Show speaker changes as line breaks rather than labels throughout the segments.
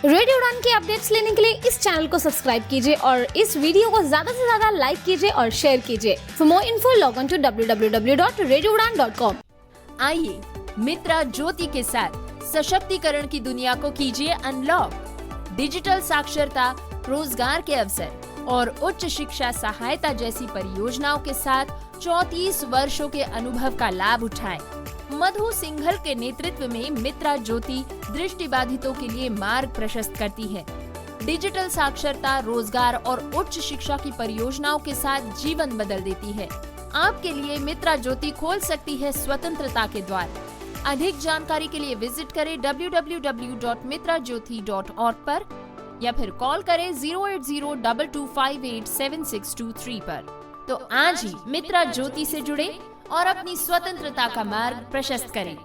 Radio उड़ान के updates लेने के लिए इस चैनल को सब्सक्राइब कीजिए और इस वीडियो को ज्यादा से ज्यादा लाइक कीजिए और शेयर कीजिए। For more info log on to www.radioudan.com।
आइए मित्रा ज्योति के साथ सशक्तिकरण की दुनिया को कीजिए अनलॉक। डिजिटल साक्षरता, रोजगार के अवसर और उच्च शिक्षा सहायता जैसी परियोजनाओं के साथ 34 वर्षों के अनुभव का लाभ उठाएं। मधु सिंघल के नेतृत्व में मित्रा ज्योति दृष्टिबाधितों के लिए मार्ग प्रशस्त करती है। डिजिटल साक्षरता, रोजगार और उच्च शिक्षा की परियोजनाओं के साथ जीवन बदल देती है। आपके लिए मित्रा ज्योति खोल सकती है स्वतंत्रता के द्वार। अधिक जानकारी के लिए विजिट करें www.mitrajyoti.org पर या फिर कॉल करें 08022587623 पर। तो आज ही मित्रा ज्योति से जुड़े और अपनी स्वतंत्रता का मार्ग प्रशस्त करें।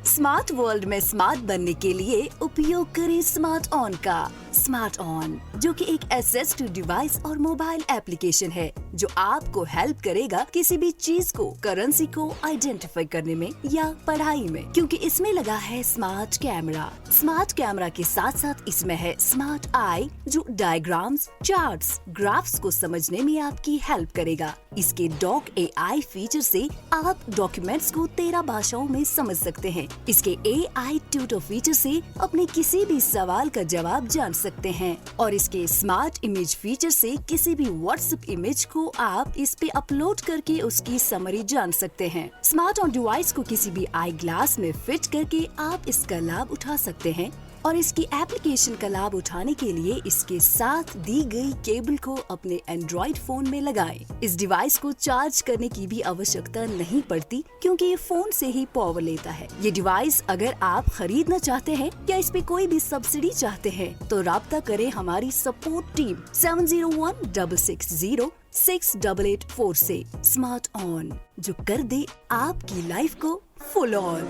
स्मार्ट वर्ल्ड में स्मार्ट बनने के लिए उपयोग करें स्मार्ट ऑन का। स्मार्ट ऑन जो कि एक असिस्टिव डिवाइस और मोबाइल एप्लीकेशन है जो आपको हेल्प करेगा किसी भी चीज को, करेंसी को आइडेंटिफाई करने में या पढ़ाई में, क्योंकि इसमें लगा है स्मार्ट कैमरा। स्मार्ट कैमरा के साथ साथ इसमें है स्मार्ट आई जो डायग्राम्स, चार्ट्स, ग्राफ्स को समझने में आपकी हेल्प करेगा। इसके डॉक AI फीचर से आप डॉक्यूमेंट्स को 13 भाषाओं में समझ सकते हैं। इसके AI ट्यूटर फीचर से अपने किसी भी सवाल का जवाब जान सकते हैं और इसके स्मार्ट इमेज फीचर से किसी भी व्हाट्सएप इमेज को आप इस पे अपलोड करके उसकी समरी जान सकते हैं। स्मार्ट ऑन डिवाइस को किसी भी आई ग्लास में फिट करके आप इसका लाभ उठा सकते हैं और इसकी एप्लीकेशन का लाभ उठाने के लिए इसके साथ दी गई केबल को अपने एंड्रॉइड फोन में लगाएं। इस डिवाइस को चार्ज करने की भी आवश्यकता नहीं पड़ती क्योंकि ये फोन से ही पावर लेता है। ये डिवाइस अगर आप खरीदना चाहते हैं या इस पे कोई भी सब्सिडी चाहते हैं तो राब्ता करें हमारी सपोर्ट टीम 7016606884 से। स्मार्ट ऑन जो कर दे आपकी लाइफ को फुल ऑन।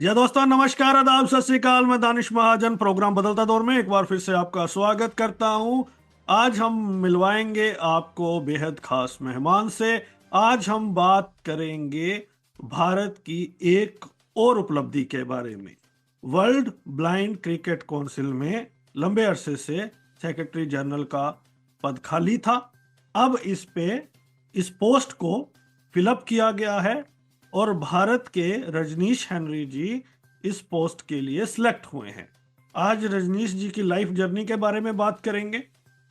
या दोस्तों नमस्कार, आदाब, सत श्री अकाल। मैं दानिश महाजन प्रोग्राम बदलता दौर में एक बार फिर से आपका स्वागत करता हूं। आज हम मिलवाएंगे आपको बेहद खास मेहमान से। आज हम बात करेंगे भारत की एक और उपलब्धि के बारे में। वर्ल्ड ब्लाइंड क्रिकेट काउंसिल में लंबे अरसे से सेक्रेटरी जनरल का पद खाली था। अब इस पोस्ट को फिलअप किया गया है और भारत के रजनीश हेनरी जी इस पोस्ट के लिए सिलेक्ट हुए हैं। आज रजनीश जी की लाइफ जर्नी के बारे में बात करेंगे,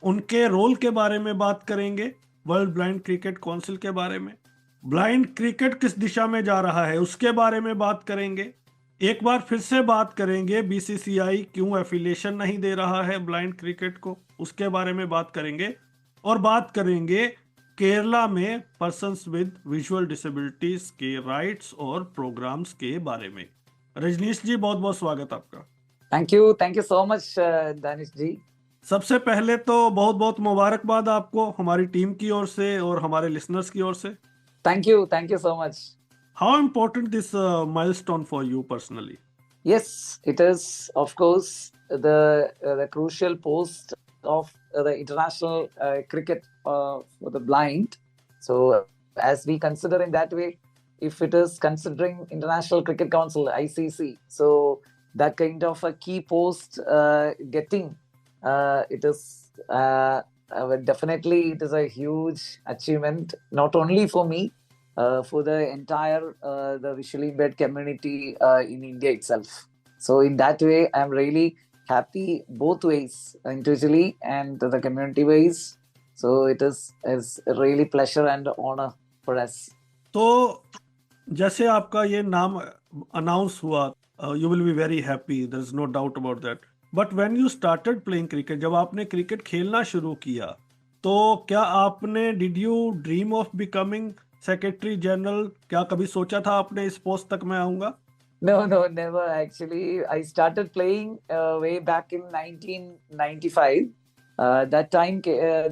उनके रोल के बारे में बात करेंगे, वर्ल्ड ब्लाइंड क्रिकेट काउंसिल के बारे में, ब्लाइंड क्रिकेट किस दिशा में जा रहा है उसके बारे में बात करेंगे। एक बार फिर से बात करेंगे BCCI क्यों एफिलिएशन नहीं दे रहा है ब्लाइंड क्रिकेट को, उसके बारे में बात करेंगे। और बात करेंगे केरला में पर्सन्स विद विजुअल डिसेबिलिटीज के राइट्स और प्रोग्राम्स के बारे में। रजनीश जी बहुत बहुत स्वागत आपका।
Thank you so much Danish ji.
सबसे पहले तो बहुत बहुत मुबारकबाद आपको हमारी टीम की ओर से और हमारे लिसनर्स की ओर से।
Thank you so much.
How important this milestone for you personally?
Yes, it is of course the crucial post of the international cricket for the blind. So as we consider in that way, if it is considering International Cricket Council ICC, so that kind of a key post getting it is definitely it is a huge achievement, not only for me, for the entire the visually impaired community in India itself. So in that way, I'm really happy both ways, individually and the community ways. So it is really pleasure and honor for us.
तो जैसे आपका ये नाम announce हुआ, you will be very happy, there is no doubt about that. But when you started playing cricket, जब आपने cricket खेलना शुरू किया, तो क्या आपने did you dream of becoming secretary general? क्या कभी सोचा था आपने इस पोस्ट तक मैं आऊंगा?
No, never actually. I started playing way back in 1995. That time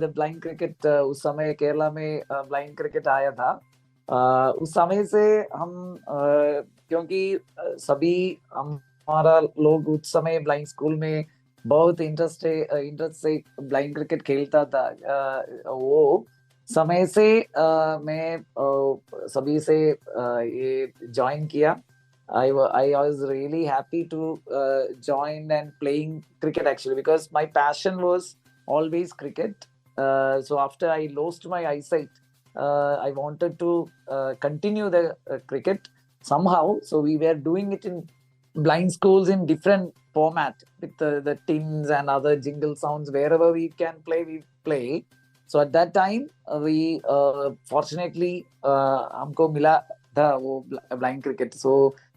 the blind cricket उस समय केरला में blind cricket आया था. उस समय से हम क्योंकि सभी हमारा लोग उस समय ब्लाइंड स्कूल में बहुत इंटरेस्ट से ब्लाइंड क्रिकेट खेलता था। वो समय से मैं सभी से ये ज्वाइन किया। I was really happy to join and playing cricket actually, because my passion was always cricket. So after I lost my eyesight, I wanted to continue the cricket somehow. So we were doing it in blind schools in different format with the tins and other jingle sounds. Wherever we can play, we play. So at that time, we fortunately हमको मिला था वो blind cricket. सो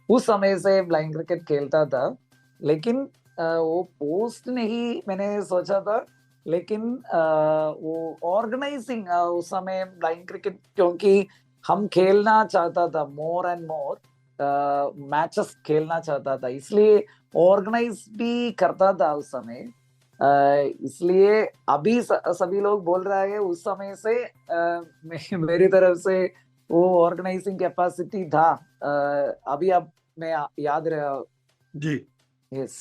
उस समय से blind cricket खेलता था, लेकिन वो पोस्ट नहीं मैंने सोचा था, लेकिन वो ऑर्गेनाइजिंग उस समय ब्लाइंड क्रिकेट, क्योंकि हम खेलना चाहता था मोर एंड मोर मैचेस खेलना चाहता था, इसलिए ऑर्गेनाइज भी करता था उस समय। इसलिए अभी सभी लोग बोल रहा है उस समय से मेरी तरफ से वो ऑर्गेनाइजिंग कैपेसिटी था। अभी अब मैं याद रहा
जी।
यस।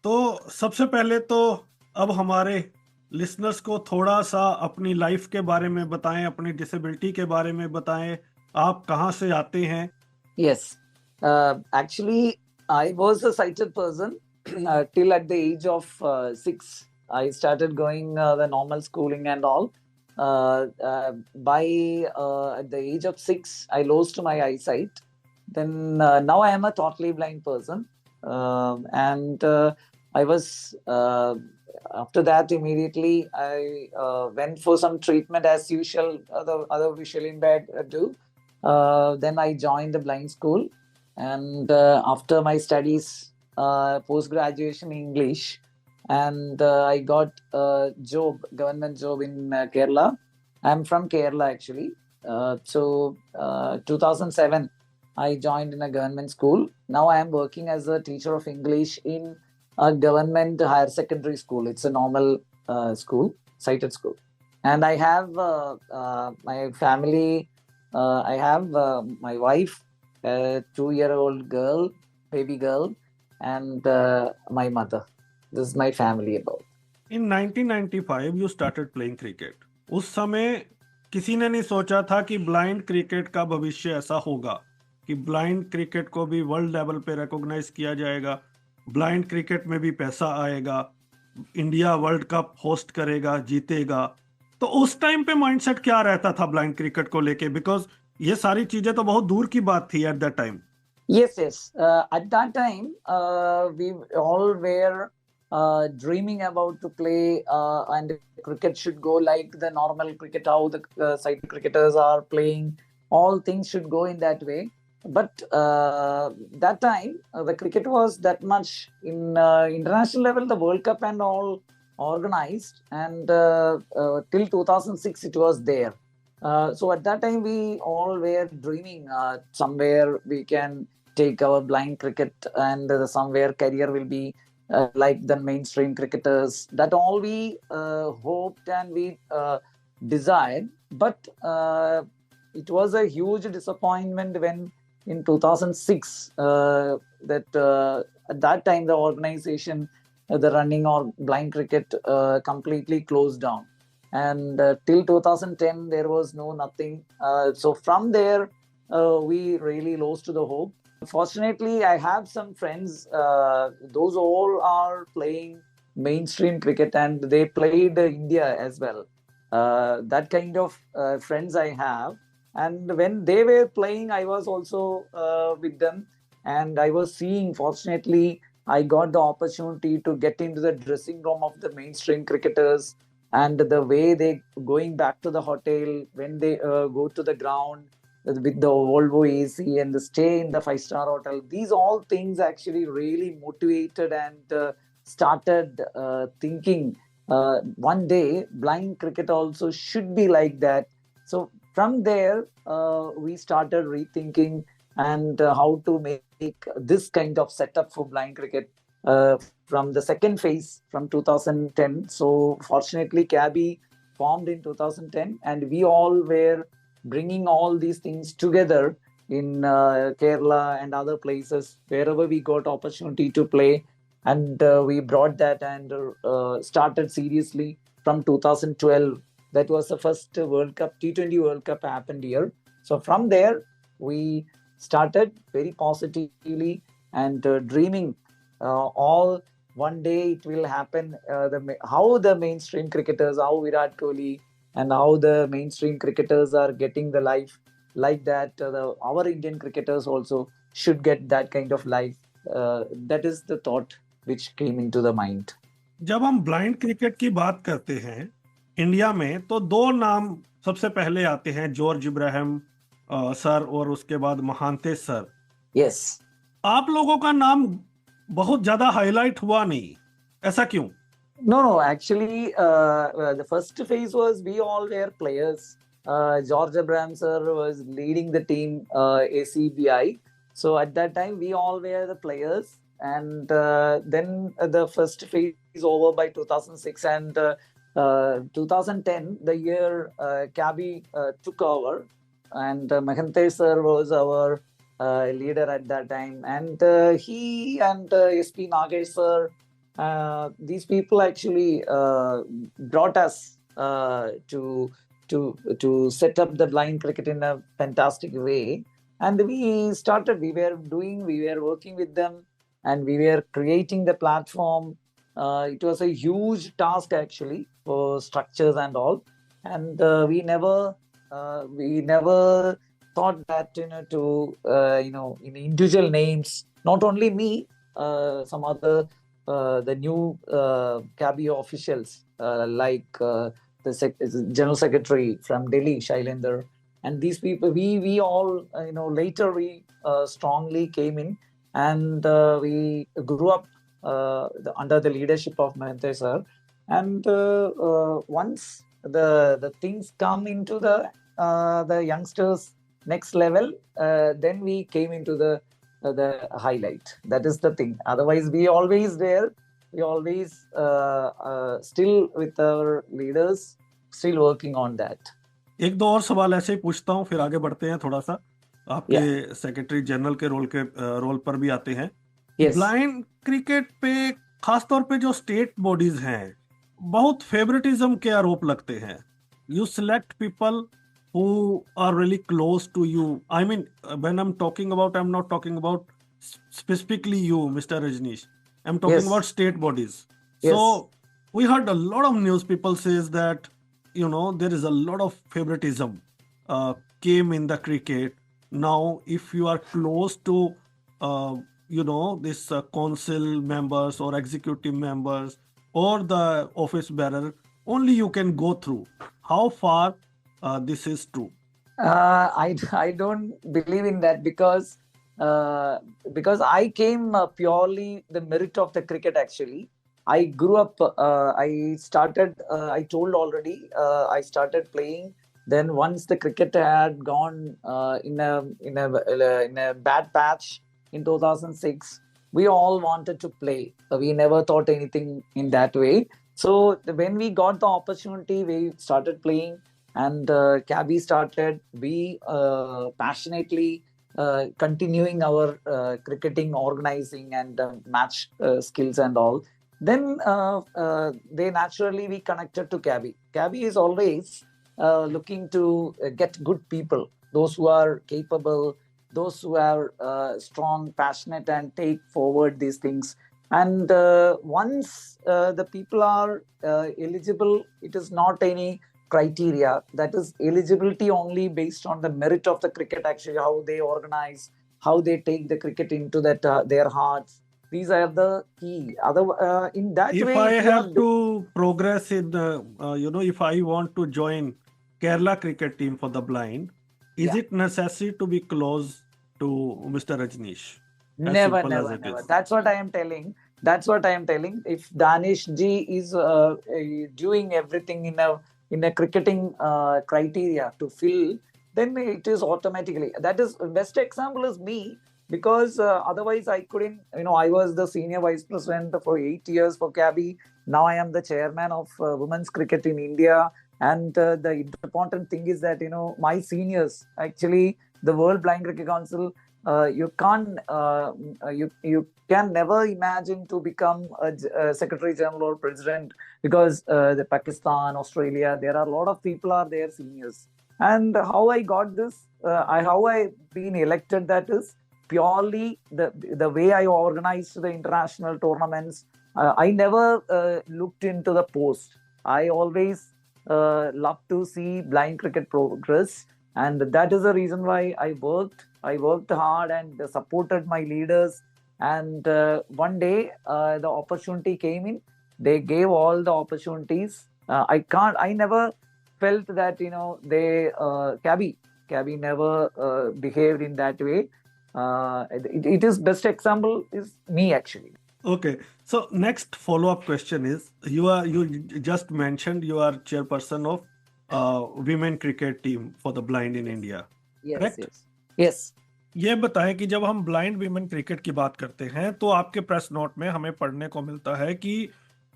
तो सबसे पहले तो अब हमारे लिसनर्स को थोड़ा सा अपनी लाइफ के बारे में बताएं, अपनी डिसेबिलिटी के बारे में बताएं, आप कहाँ से आते हैं?
Yes, actually I was a sighted person till at the age of 6. I started going the normal schooling and all. By at the age of 6, I lost my eyesight. Then now I am a totally blind person, and I was after that immediately I went for some treatment as usual. Other visually impaired do. Then I joined the blind school, and after my studies, post-graduation English, and I got a job, government job in Kerala. I'm from Kerala actually. So 2007, I joined in a government school. Now I am working as a teacher of English in a government higher secondary school. It's a normal school, sighted school. And I have my family. I have my wife, a 2-year-old girl, baby girl, and my mother. This is my family about.
In 1995 you started playing cricket. उस समय किसी ने नहीं सोचा था कि blind cricket का भविष्य ऐसा होगा कि ब्लाइंड क्रिकेट को भी वर्ल्ड लेवल पे रिकॉग्नाइज किया जाएगा, ब्लाइंड क्रिकेट में भी पैसा आएगा, इंडिया वर्ल्ड कप होस्ट करेगा, जीतेगा। तो उस टाइम पे माइंडसेट क्या रहता था ब्लाइंड क्रिकेट को लेके? बिकॉज ये सारी चीजें तो बहुत दूर की बात थी at that time.
Yes. At that time, we all were dreaming about to play, and cricket should go like the normal cricket, how the side cricketers are playing. All things should go in that way. But that time, the cricket was that much in international level, the World Cup and all organized, and till 2006 it was there. So at that time, we all were dreaming somewhere we can take our blind cricket, and somewhere career will be like the mainstream cricketers. That all we hoped and we desired. But it was a huge disappointment when in 2006 that at that time the organization, the running or blind cricket completely closed down. And till 2010 there was nothing. So from there we really lost the hope. Fortunately, I have some friends, those all are playing mainstream cricket, and they played India as well. That kind of friends I have. And when they were playing, I was also with them, and I was seeing, fortunately, I got the opportunity to get into the dressing room of the mainstream cricketers, and the way they going back to the hotel, when they go to the ground with the Volvo AC and the stay in the 5-star hotel. These all things actually really motivated and started thinking one day blind cricket also should be like that. So from there we started rethinking and how to make this kind of setup for blind cricket from the second phase from 2010. So fortunately CABI formed in 2010, and we all were bringing all these things together in Kerala and other places wherever we got opportunity to play. and we brought that and started seriously from 2012. That was the first World Cup, T20 World Cup happened here. So from there, we started very positively and dreaming all one day it will happen. How the mainstream cricketers, how Virat Kohli and how the mainstream cricketers are getting the life like that, our Indian cricketers also should get that kind of life. That is the thought which came into the mind.
जब हम blind cricket की बात करते हैं India में तो दो नाम सबसे पहले आते हैं, जॉर्ज इब्राहिम सर और उसके बाद महांते सर.
Yes.
आप लोगों का नाम बहुत ज्यादा हाईलाइट हुआ नहीं, ऐसा क्यों?
No, actually, the first phase was we all were players. George Abraham sir was leading the team, ACBI. So at that time, we all were the players. And then the first phase is over by 2006. And 2010, the year Cabby took over. And Mahante sir was our leader at that time. And he and SP Nagesh sir, these people actually brought us to set up the blind cricket in a fantastic way. And we started, we were working with them, and we were creating the platform. It was a huge task actually for structures and all. And we never thought that, in individual names, not only me, some other the new Cabby officials like the General Secretary from Delhi, Shailendra, and these people, we all, later we strongly came in, and we grew up under the leadership of Mahante sir. And once the things come into the youngsters next level, then we came into the highlight. That is the thing. Otherwise, we always there. We always still with our leaders, still working on that.
एक दो और सवाल ऐसे ही पूछता हूँ, फिर आगे बढ़ते हैं. थोड़ा सा आपके सेक्रेटरी जनरल के रोल पर भी आते हैं. ब्लाइंड क्रिकेट पे खास तौर पे जो स्टेट बॉडीज हैं, बहुत फेवरेटिज्म के आरोप लगते हैं. You select people who are really close to you. I mean, when I'm talking about, I'm not talking about specifically you, Mr. Rajnish. I'm talking about state bodies.
Yes.
So we heard a lot of news people says that, there is a lot of favoritism came in the cricket. Now, if you are close to, this council members or executive members or the office bearer, only you can go through. How far this is true?
I don't believe in that because I came purely the merit of the cricket. Actually, I grew up. I started. I told already. I started playing. Then once the cricket had gone in a bad patch in 2006, we all wanted to play. We never thought anything in that way. So when we got the opportunity, we started playing. And Cabby started, we passionately continuing our cricketing, organizing and match skills and all. Then they naturally, we connected to Cabby. Cabby is always looking to get good people, those who are capable, those who are strong, passionate and take forward these things. And once the people are eligible, it is not any criteria. That is eligibility only based on the merit of the cricket, actually, how they organize, how they take the cricket into that their hearts. These are the key. In that
if
way,
I have to progress in, if I want to join Kerala cricket team for the blind, is it necessary to be close to Mr. Rajnish?
Never. That's what I am telling. If Danish ji is doing everything in a cricketing criteria to fill, then it is automatically. That is, best example is me, because otherwise I couldn't, I was the senior vice president for 8 years for Cabby. Now I am the chairman of women's cricket in India. And the important thing is that, my seniors, actually, the World Blind Cricket Council you can't you can never imagine to become a secretary general or president, because the Pakistan, Australia, there are a lot of people are there seniors. And how I got this, how I been elected, that is purely the way I organized the international tournaments. I never looked into the post. I always love to see blind cricket progress, and that is the reason why I worked hard and supported my leaders. And one day the opportunity came in. They gave all the opportunities. I never felt that Cabby never behaved in that way. It is best example is me actually.
Okay, so next follow-up question is, you just mentioned you are chairperson of women cricket team for the blind in India,
Yes,
correct?
yes.
ये बताएं कि जब हम blind women cricket की बात करते हैं तो आपके प्रेस नोट में हमें पढ़ने को मिलता है कि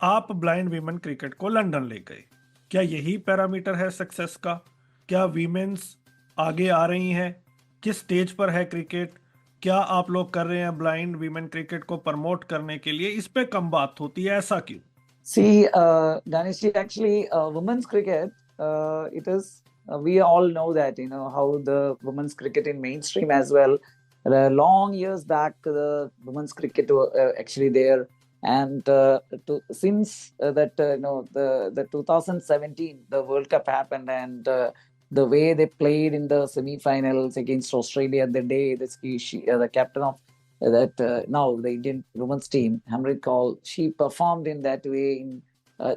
आप ब्लाइंड वीमेन क्रिकेट को लंदन ले गए। क्या यही पैरामीटर है सक्सेस का? क्या वीमेन्स आगे आ रही हैं? किस स्टेज पर है क्रिकेट? क्या आप लोग कर रहे हैं ब्लाइंड वीमेन क्रिकेट को प्रमोट करने के लिए? इस पे कम बात होती है, ऐसा क्यों?
See, Danish, actually, women's cricket, it is, we all know that, how the women's cricket in mainstream as well. Long years back, the women's cricket were actually there. And since the 2017, the World Cup happened, and the way they played in the semi-finals against Australia, the day the captain of that now the Indian women's team, Hamrit Kaur, she performed in that way.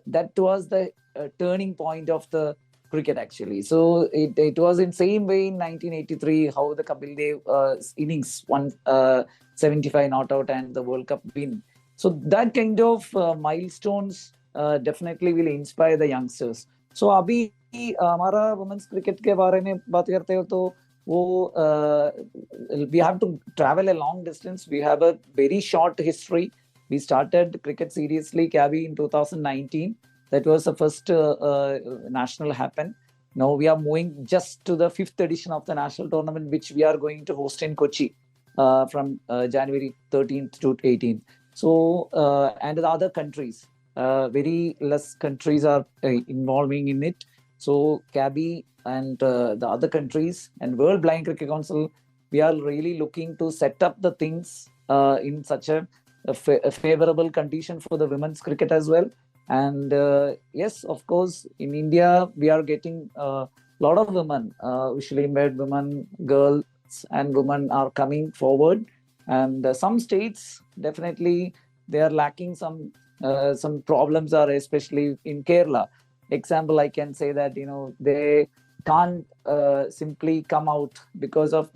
That was the turning point of the cricket actually. So it was in same way in 1983 how the Kapil Dev innings won 75 not out and the World Cup win. So that kind of milestones definitely will inspire the youngsters. So अभी हमारा women's cricket के बारे में बात करते हो तो we have to travel a long distance. We have a very short history. We started cricket seriously, Cabby, in 2019. That was the first national happen. Now we are moving just to the 5th edition of the national tournament, which we are going to host in Kochi from January 13th to 18th. So, and the other countries, very less countries are involving in it. So, Cabby and the other countries and World Blind Cricket Council, we are really looking to set up the things in such a favorable condition for the women's cricket as well. And yes, of course, in India, we are getting a lot of women, visually impaired women, girls and women are coming forward. And some states, definitely, they are lacking some problems are especially in Kerala. Example, I can say that, they can't simply come out because of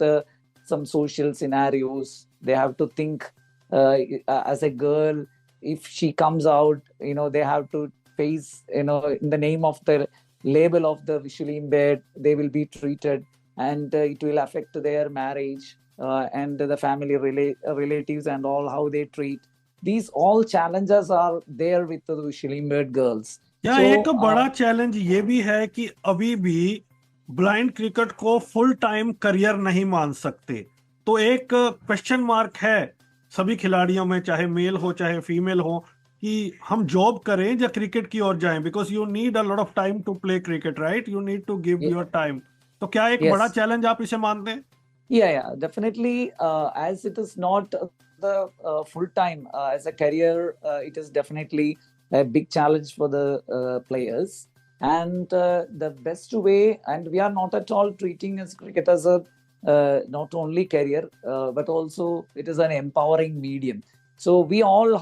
some social scenarios. They have to think as a girl, if she comes out, they have to face, in the name of the label of the visually impaired, they will be treated, and it will affect their marriage and the family relatives and all, how they treat. These all challenges are there with the visually impaired girls.
या एक बड़ा challenge ये भी है कि अभी भी blind cricket को फुल टाइम करियर नहीं मान सकते, तो एक क्वेश्चन मार्क है सभी खिलाड़ियों में, चाहे मेल हो चाहे फीमेल हो, कि हम जॉब करें या क्रिकेट की ओर जाएं, because you need a lot of time to play cricket, right? You need to give your time. तो क्या एक बड़ा चैलेंज आप इसे मानते हैं?
Yeah, definitely. As it is not the full time as a career, it is definitely a big challenge for the players. And the best way, and we are not at all treating as cricket as a not only career, but also it is an empowering medium. So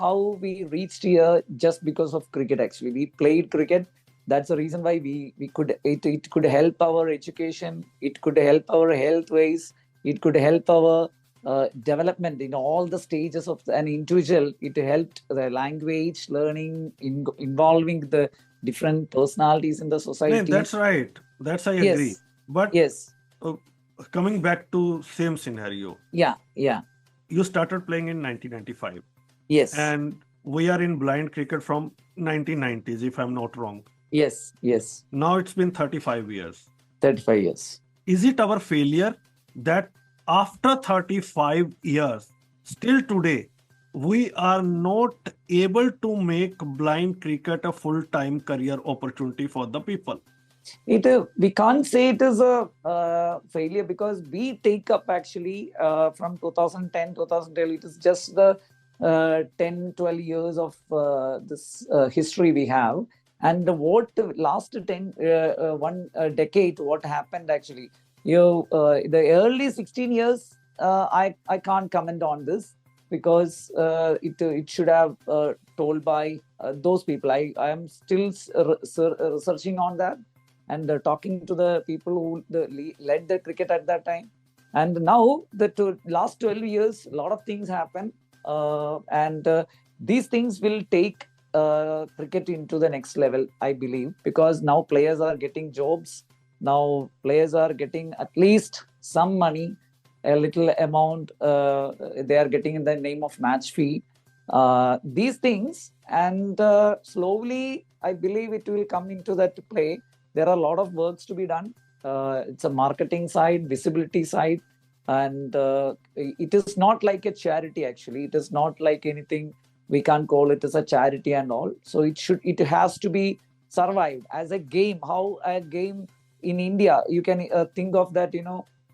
how we reached here just because of cricket. Actually, we played cricket. That's the reason why we could it could help our education. It could help our health ways. It could help our development in all the stages of an individual. It helped the language learning, involving the different personalities in the society.
No, that's right. That's I agree. But
yes,
coming back to same scenario.
Yeah.
You started playing in 1995.
Yes.
And we are in blind cricket from 1990s, if I'm not wrong.
Yes.
Now it's been 35 years.
35 years.
Is it our failure that after 35 years, still today, we are not able to make blind cricket a full-time career opportunity for the people.
We can't say it is a failure, because we take up actually from 2010, 2012, it is just the 10, 12 years of this history we have. And what last 1 decade, what happened actually? The early 16 years, I can't comment on this, because it should have told by those people. I am still researching on that, and talking to the people who led the cricket at that time. And now the last 12 years, a lot of things happen, and these things will take cricket into the next level, I believe, because now players are getting jobs. Now players are getting at least some money, a little amount they are getting in the name of match fee. These things, and slowly I believe it will come into that play. There are a lot of works to be done. It's a marketing side, visibility side, and it is not like a charity actually. It is not like anything. We can't call it as a charity and all. So it has to be survived as a game. How a game in India, you can think of that,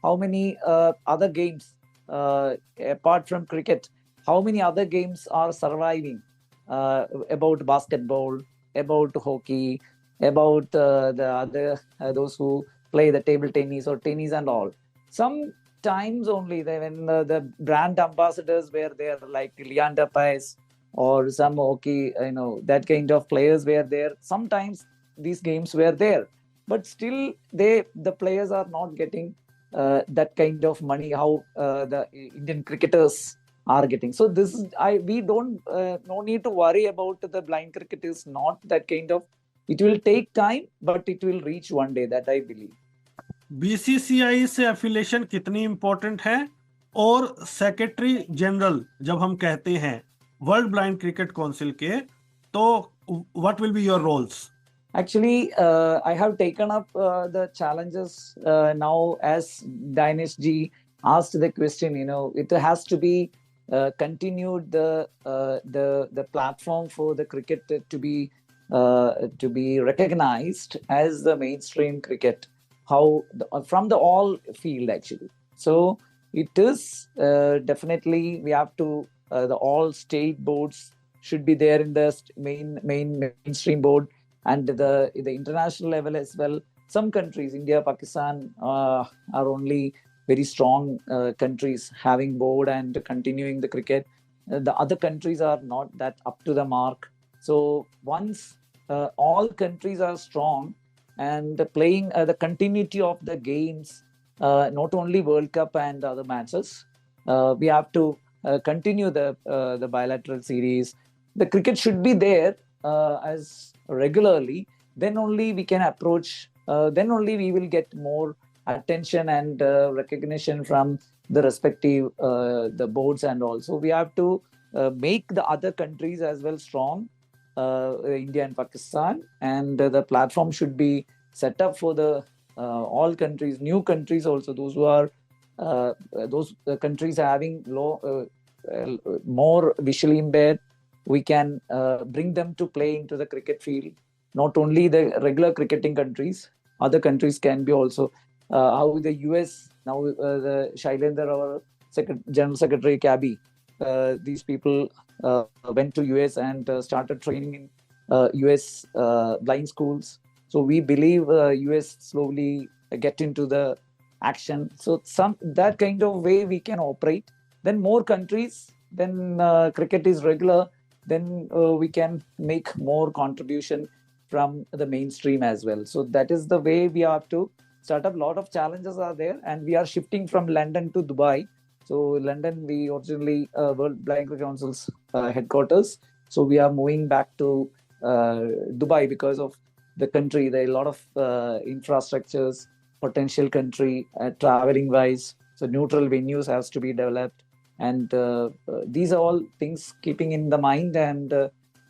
how many other games apart from cricket, how many other games are surviving, about basketball, about hockey, about the other those who play the table tennis or tennis and all. Sometimes only when the brand ambassadors were there, like Leander Paes or some hockey, that kind of players were there. Sometimes these games were there, but still the players are not getting that kind of money how the Indian cricketers are getting. So this is we don't no need to worry about the blind cricket. Is not that kind of. It will take time, but it will reach one day, that I believe.
BCCI से affiliation कितनी important है, और secretary general जब हम कहते हैं world blind cricket council के, तो what will be your roles?
Actually, I have taken up the challenges now, as Danish ji asked the question. It has to be continued the platform for the cricket to be recognized as the mainstream cricket, from the all field actually. So it is definitely we have to the all state boards should be there in the mainstream board, and the international level as well. Some countries, India, Pakistan, are only very strong countries having board and continuing the cricket. The other countries are not that up to the mark. So once all countries are strong and playing the continuity of the games, not only World Cup and other matches, we have to continue the bilateral series. The cricket should be there as regularly. Then only we can approach. Then only we will get more attention and recognition from the respective the boards, and also we have to make the other countries as well strong, India and Pakistan, and the platform should be set up for the all countries, new countries also, those who are those countries having more visually impaired. We can bring them to play into the cricket field. Not only the regular cricketing countries, other countries can be also. How the US now, the Shailendra, our General Secretary Cabby, these people went to US and started training in US blind schools. So we believe US slowly get into the action. So that kind of way we can operate. Then more countries, then cricket is regular, then we can make more contribution from the mainstream as well. So that is the way we have to start up. A lot of challenges are there, and we are shifting from London to Dubai. So London, we originally World Blind Cricket Council's headquarters. So we are moving back to Dubai because of the country. There are a lot of infrastructures, potential country, traveling wise. So neutral venues has to be developed. And these are all things keeping in the mind, and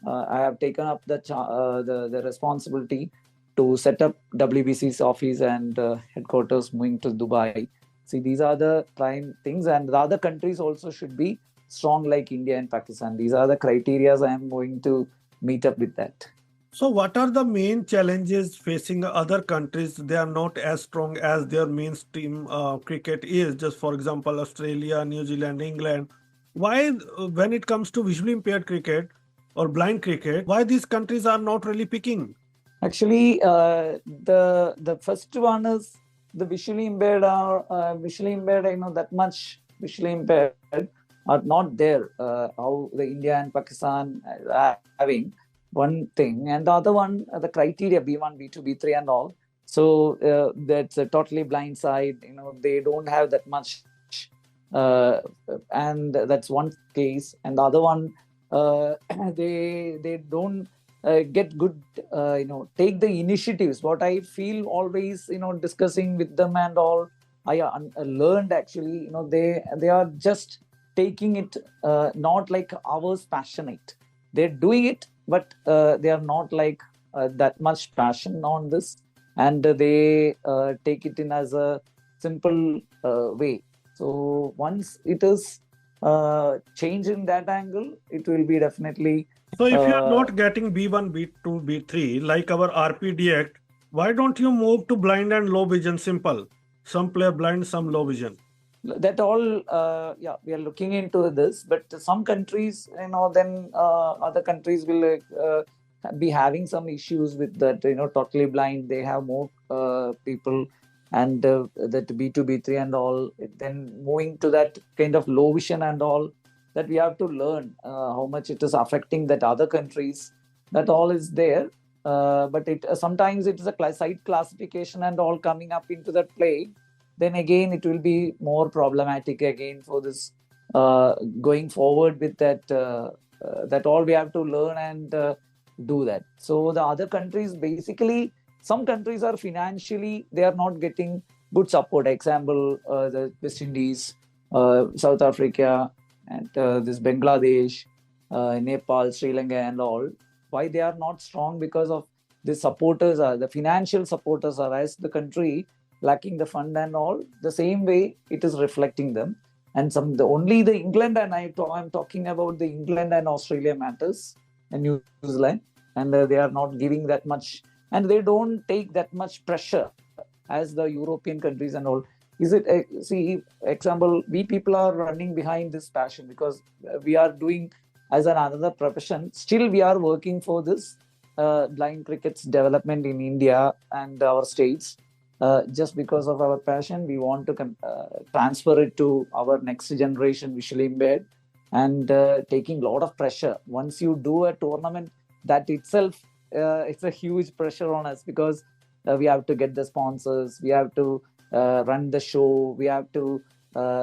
I have taken up the responsibility to set up WBC's office and headquarters, moving to Dubai. See, these are the prime things, and the other countries also should be strong like India and Pakistan. These are the criteria I am going to meet up with that.
So, what are the main challenges facing other countries? They are not as strong as their mainstream cricket is. Just for example, Australia, New Zealand, England. Why, when it comes to visually impaired cricket or blind cricket, why these countries are not really picking?
Actually, the first one is the visually impaired are visually impaired. That much visually impaired are not there. How the India and Pakistan are having one thing, and the other one, the criteria B1, B2, B3, and all. So that's a totally blind side. They don't have that much, and that's one case. And the other one, they don't get good, take the initiatives. What I feel always, discussing with them and all, I learned actually, they are just taking it not like ours passionate. They're doing it, but they are not like that much passion on this, and they take it in as a simple way. So once it is changed in that angle, it will be definitely.
So if you are not getting B1, B2, B3 like our RPD Act, why don't you move to blind and low vision? Simple. Some player blind, some low vision.
That all, we are looking into this, but some countries, then other countries will be having some issues with that, totally blind. They have more people, and that B2, B3 and all. Then moving to that kind of low vision and all, that we have to learn how much it is affecting that other countries. That all is there, but it sometimes it is a site classification and all coming up into that play. Then again, it will be more problematic again for this going forward with that. That all we have to learn and do that. So the other countries, basically, some countries are financially, they are not getting good support. Example, the West Indies, South Africa, and this Bangladesh, Nepal, Sri Lanka and all. Why they are not strong? Because of the supporters, the financial supporters are, as the country lacking the fund and all. The same way it is reflecting them. And only the England, and I'm talking about the England and Australia matters, and New Zealand, and they are not giving that much, and they don't take that much pressure as the European countries and all. Is it, see, example, we people are running behind this passion because we are doing as another profession. Still, we are working for this blind cricket's development in India and our states. Just because of our passion, we want to transfer it to our next generation visually impaired, and taking a lot of pressure. Once you do a tournament, that itself, it's a huge pressure on us, because we have to get the sponsors, we have to run the show, we have to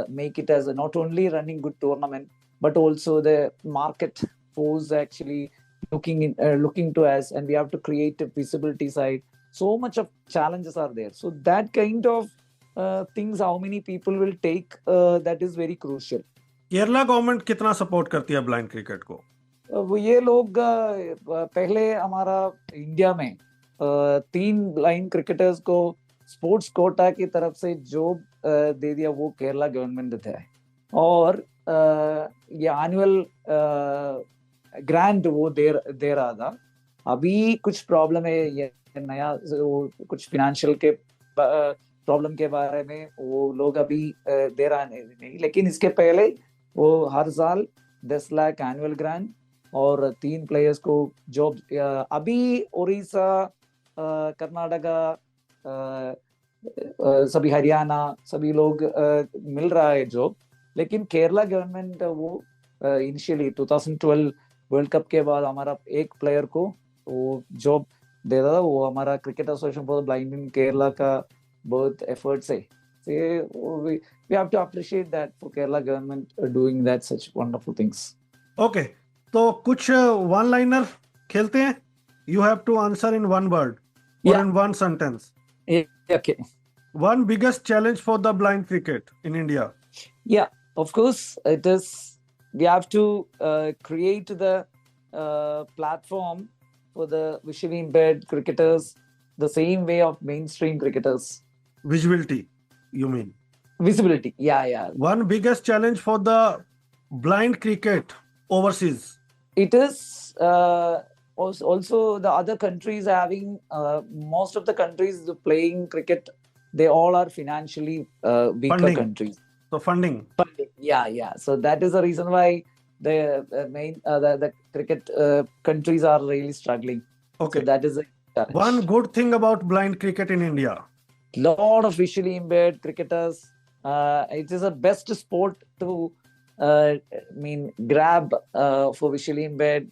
make it as not only running good tournament, but also the market force actually looking to us, and we have to create a visibility side. So much of challenges are there. So that kind of things, how many people will take, that is very crucial.
Kerala government कितना support करती है blind cricket को?
वो ये लोग पहले हमारा India में 3 ब्लाइंड क्रिकेटर्स को स्पोर्ट्स कोटा की तरफ से जॉब दे दिया, वो केरला गवर्नमेंट देता है, और ये एनुअल ग्रांट वो दे रहा था. अभी कुछ प्रॉब्लम है, ये नया कुछ फाइनेंशियल के प्रॉब्लम के बारे में वो लोग अभी दे रहा नहीं, लेकिन इसके पहले वो हर साल 10 लाख एनुअल ग्रांट और 3 प्लेयर्स को जॉब. अभी उड़ीसा, कर्नाटका, सभी हरियाणा, सभी लोग मिल रहा है जॉब. लेकिन केरला गवर्नमेंट वो इनिशियली 2012 वर्ल्ड कप के बाद हमारा एक प्लेयर को वो जॉब दे रहा था. वो हमारा क्रिकेट एसोसिएशन फॉर ब्लाइंड इन केरला का बहुत एफर्ट्स है. We have to appreciate that for Kerala government doing that such wonderful things.
Okay, तो कुछ वन लाइनर खेलते हैं. You have to answer in one word or in one sentence.
Okay.
One biggest challenge for the blind cricket in India.
Yeah, of course it is. We have to create the platform for the visually impaired cricketers the same way of mainstream cricketers.
Visibility, you mean?
Visibility. Yeah.
One biggest challenge for the blind cricket overseas.
It is also the other countries having most of the countries playing cricket. They all are financially weaker
Funding.
countries.
So funding.
Yeah. So that is the reason why the the cricket countries are really struggling.
Okay.
So that is a challenge.
One good thing about blind cricket in India.
Lot of visually impaired cricketers. It is the best sport to grab for visually impaired,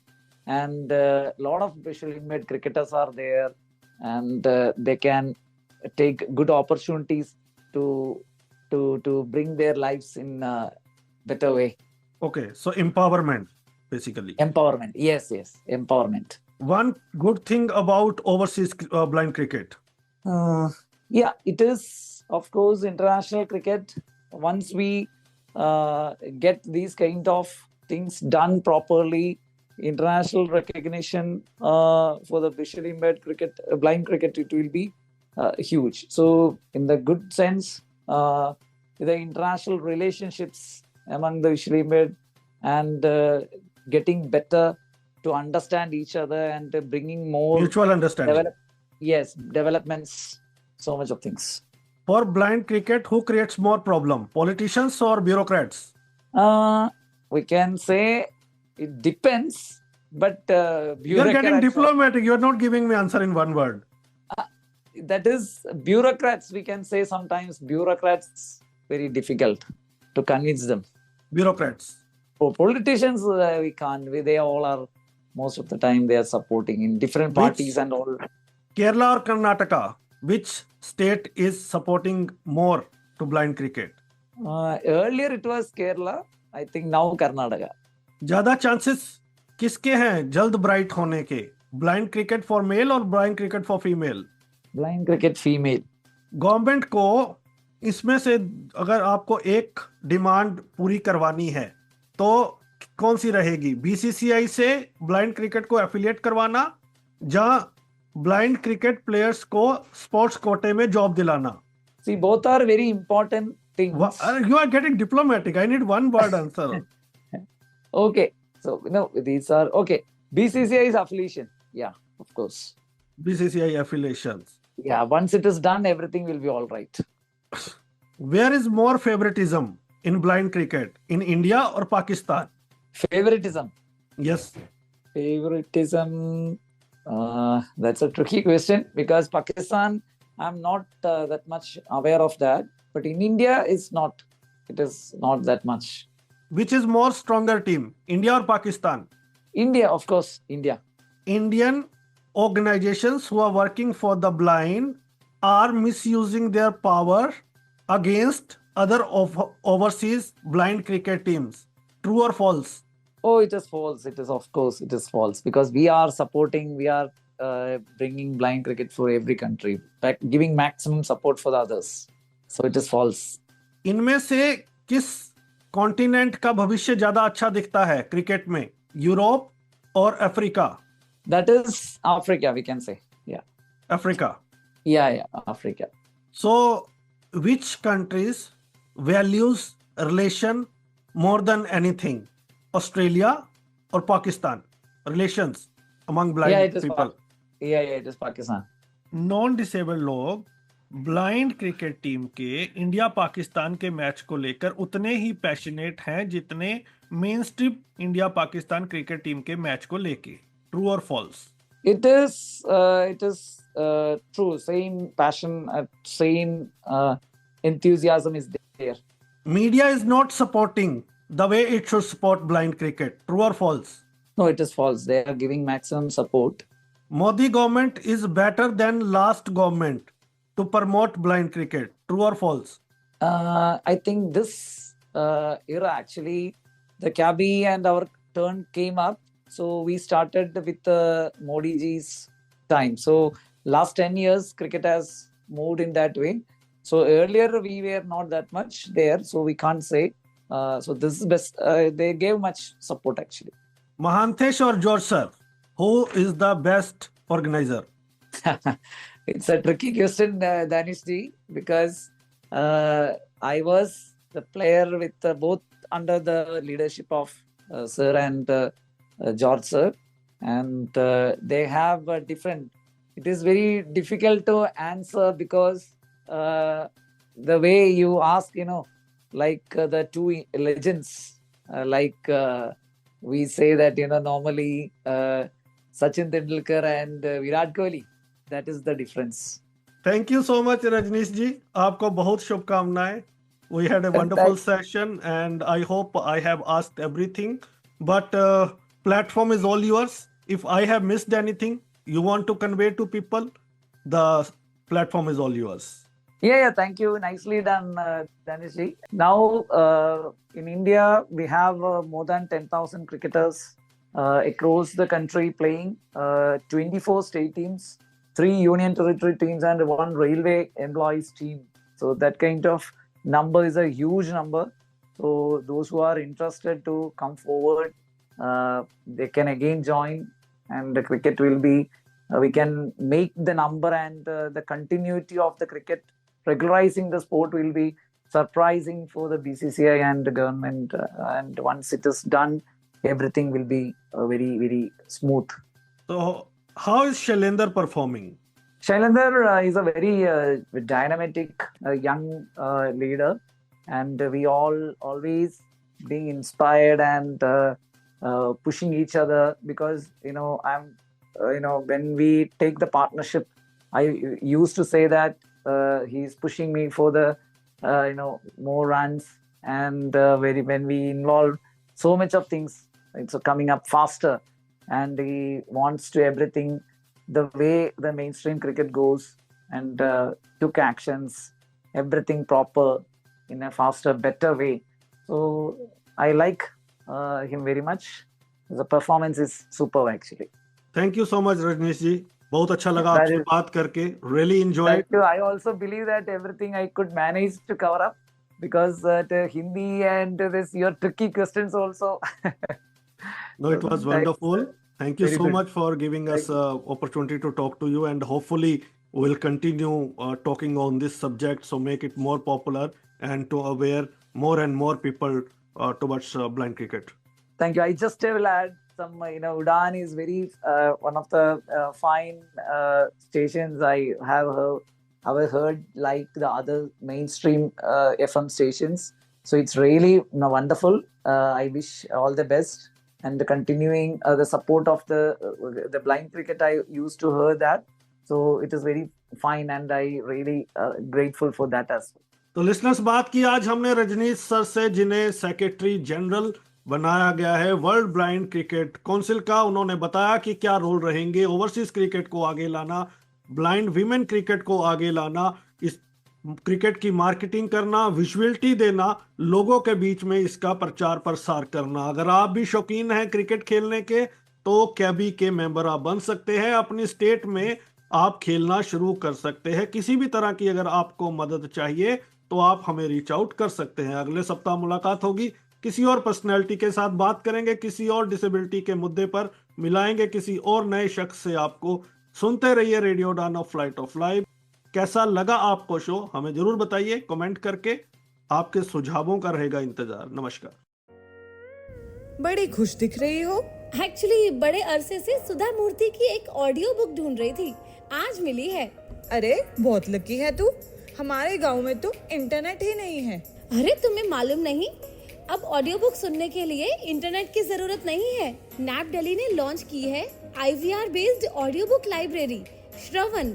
and a lot of visually impaired cricketers are there, and they can take good opportunities to bring their lives in a better way.
Okay, so empowerment, basically.
Empowerment. Yes, empowerment.
One good thing about overseas blind cricket.
Yeah, it is, of course, international cricket. Once we get these kind of things done properly, international recognition for the visually impaired cricket, blind cricket, it will be huge. So, in the good sense, the international relationships among the visually impaired and getting better to understand each other and bringing more
Mutual understanding.
developments, so much of things.
For blind cricket, who creates more problem? Politicians or bureaucrats?
We can say it depends, but
You are getting
bureaucrats,
diplomatic. You are not giving me answer in one word.
that is bureaucrats, we can say sometimes bureaucrats very difficult to convince them.
Bureaucrats.
For politicians, we can't. They all are, most of the time, they are supporting in different parties and all.
Kerala or Karnataka? Which state is supporting more to blind cricket?
Earlier it was Kerala. I think now Karnataka.
ज्यादा chances किसके हैं जल्द bright होने के? Blind cricket for male और blind cricket for female?
Blind cricket female.
Government को इसमें से अगर आपको एक डिमांड पूरी करवानी है तो कौन सी रहेगी? बीसीसीआई से ब्लाइंड क्रिकेट को एफिलिएट करवाना, जहां ब्लाइंड क्रिकेट प्लेयर्स को स्पोर्ट्स कोटे में जॉब दिलाना?
See, both are very important things.
You are getting diplomatic. I need one word answer.
Okay. So, these are okay. BCCI's affiliation. Yeah, of course.
BCCI affiliations.
Yeah, once it is done, everything will be all right.
Where is more favoritism in blind cricket? In India or Pakistan?
Favoritism.
Yes.
Favoritism. That's a tricky question because Pakistan, I'm not that much aware of that. But in India, it's not. It is not that much.
Which is more stronger team, India or Pakistan?
India, of course, India.
Indian organizations who are working for the blind are misusing their power against other overseas blind cricket teams. True or false?
Oh, it is false. It is, of course, it is false because we are supporting, we are bringing blind cricket for every country, giving maximum support for the others. So it is false.
इनमें से किस continent का भविष्य ज्यादा अच्छा दिखता है cricket में, यूरोप और Africa?
That is Africa, we can say. Yeah.
Africa.
Yeah, Africa.
So, which countries values relation more than anything? Australia or Pakistan? Relations among blind people.
It is Pakistan.
Non-disabled लोग blind cricket team के India Pakistan के match को लेकर उतने ही passionate हैं जितने main stream India Pakistan cricket team के match को लेके. ट्रू और false?
It is true. Same passion, same enthusiasm is there.
Media is not supporting the way it should support blind cricket. True or false?
No, it is false. They are giving maximum support.
Modi government is better than last government to promote blind cricket. True or false?
I think this era actually, the Kabi and our turn came up. So we started with Modi ji's time. So last 10 years, cricket has moved in that way. So earlier we were not that much there. So we can't say. So this is best. They gave much support actually.
Mahantesh or George sir? Who is the best organizer?
It's a tricky question, Danish ji, because I was the player with both under the leadership of Sir and George Sir, and they have different. It is very difficult to answer because the way you ask, like the two legends, we say that normally Sachin Tendulkar and Virat Kohli. That is the difference.
Thank you so much Rajneesh ji, आपको बहुत शुभकामनाएं. We had a wonderful session and I hope I have asked everything, but platform is all yours. If I have missed anything you want to convey to people, the platform is all yours.
Yeah, thank you. Nicely done, Danish ji. Now, in India, we have more than 10,000 cricketers across the country playing, 24 state teams, 3 union territory teams, and 1 railway employees team. So that kind of number is a huge number. So those who are interested to come forward, they can again join, and the cricket will be, we can make the number and the continuity of the cricket, regularizing the sport will be surprising for the BCCI and the government. And once it is done, everything will be very, very smooth.
So how is Shailendra performing?
Shailendra is a very dynamic young leader, and we all always being inspired and pushing each other, because I'm when we take the partnership, I used to say that he's pushing me for the more runs, and when we involve so much of things, it's coming up faster, and he wants to everything the way the mainstream cricket goes, and took actions, everything proper in a faster, better way. So I like him very much. The performance is superb actually.
Thank you so much Rajneesh ji, बहुत अच्छा लगा आपसे बात करके. Really enjoy.
Thank you. I also believe that everything I could manage to cover up, because the Hindi and this your tricky questions also.
No, it was wonderful. Thank you
Very
so
good.
much for giving us opportunity to talk to you, and hopefully we'll continue talking on this subject, so make it more popular and to aware more and more people towards blind cricket.
Thank you. I just will add some, Udaan is very one of the fine stations I have heard, like the other mainstream FM stations. So it's really wonderful. I wish all the best, and continuing the support of the blind cricket. I used to hear that, so it is very fine, and I really grateful for that as well.
तो listeners, बात की आज हमने Rajneesh sir से, जिन्हें secretary general बनाया गया है वर्ल्ड ब्लाइंड क्रिकेट काउंसिल का. उन्होंने बताया कि क्या रोल रहेंगे ओवरसीज क्रिकेट को आगे लाना, ब्लाइंड वीमेन क्रिकेट को आगे लाना, इस क्रिकेट की मार्केटिंग करना, विजुअलिटी देना, लोगों के बीच में इसका प्रचार प्रसार करना. अगर आप भी शौकीन हैं क्रिकेट खेलने के, तो कैबी के मेंबर आप बन सकते हैं. अपनी स्टेट में आप खेलना शुरू कर सकते हैं. किसी भी तरह की अगर आपको मदद चाहिए तो आप हमें रीच आउट कर सकते हैं. अगले सप्ताह मुलाकात होगी, किसी और पर्सनैलिटी के साथ बात करेंगे, किसी और डिसेबिलिटी के मुद्दे पर मिलाएंगे किसी और नए शख्स से आपको. सुनते रहिए रेडियो उड़ान ऑफ फ्लाइट ऑफ लाइफ. कैसा लगा आपको शो, हमें जरूर बताइए कमेंट करके. आपके सुझावों का रहेगा इंतजार. नमस्कार.
बड़ी खुश दिख रही हो.
एक्चुअली बड़े अरसे से सुधा मूर्ति की एक ऑडियो बुक ढूंढ रही थी, आज मिली है.
अरे बहुत लकी है तू. हमारे गांव में तो इंटरनेट ही नहीं है.
अरे तुम्हें मालूम नहीं, अब ऑडियो बुक सुनने के लिए इंटरनेट की जरूरत नहीं है. नैप दिल्ली ने लॉन्च की है IVR based audio book library Shravan.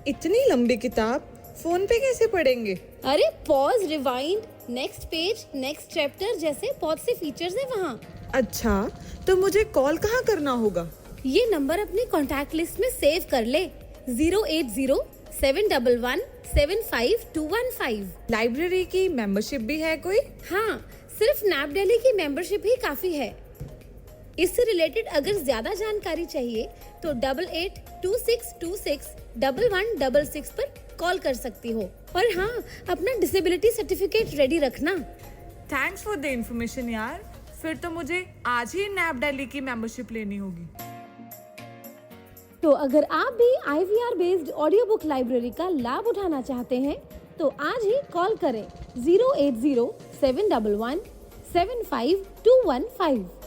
इतनी लंबी किताब फोन पे कैसे पढ़ेंगे?
अरे pause, rewind, next page, next chapter जैसे बहुत से फीचर्स हैं वहाँ.
अच्छा, तो मुझे कॉल कहाँ करना होगा?
ये नंबर अपनी कॉन्टैक्ट लिस्ट में सेव कर ले, 080-711-75215.
लाइब्रेरी की मेंबरशिप भी है कोई?
हाँ, सिर्फ नैप दिल्ली की मेंबरशिप ही काफी है. इससे रिलेटेड अगर ज्यादा जानकारी चाहिए तो 8826261166 पर कॉल कर सकती हो. और हाँ, अपना डिसेबिलिटी सर्टिफिकेट रेडी रखना.
थैंक्स फॉर द इन्फॉर्मेशन यार. फिर तो मुझे आज ही नैप दिल्ली की मेंबरशिप लेनी होगी.
तो अगर आप भी IVR based audio book library का लाभ उठाना चाहते हैं तो आज ही कॉल करें 08071175215।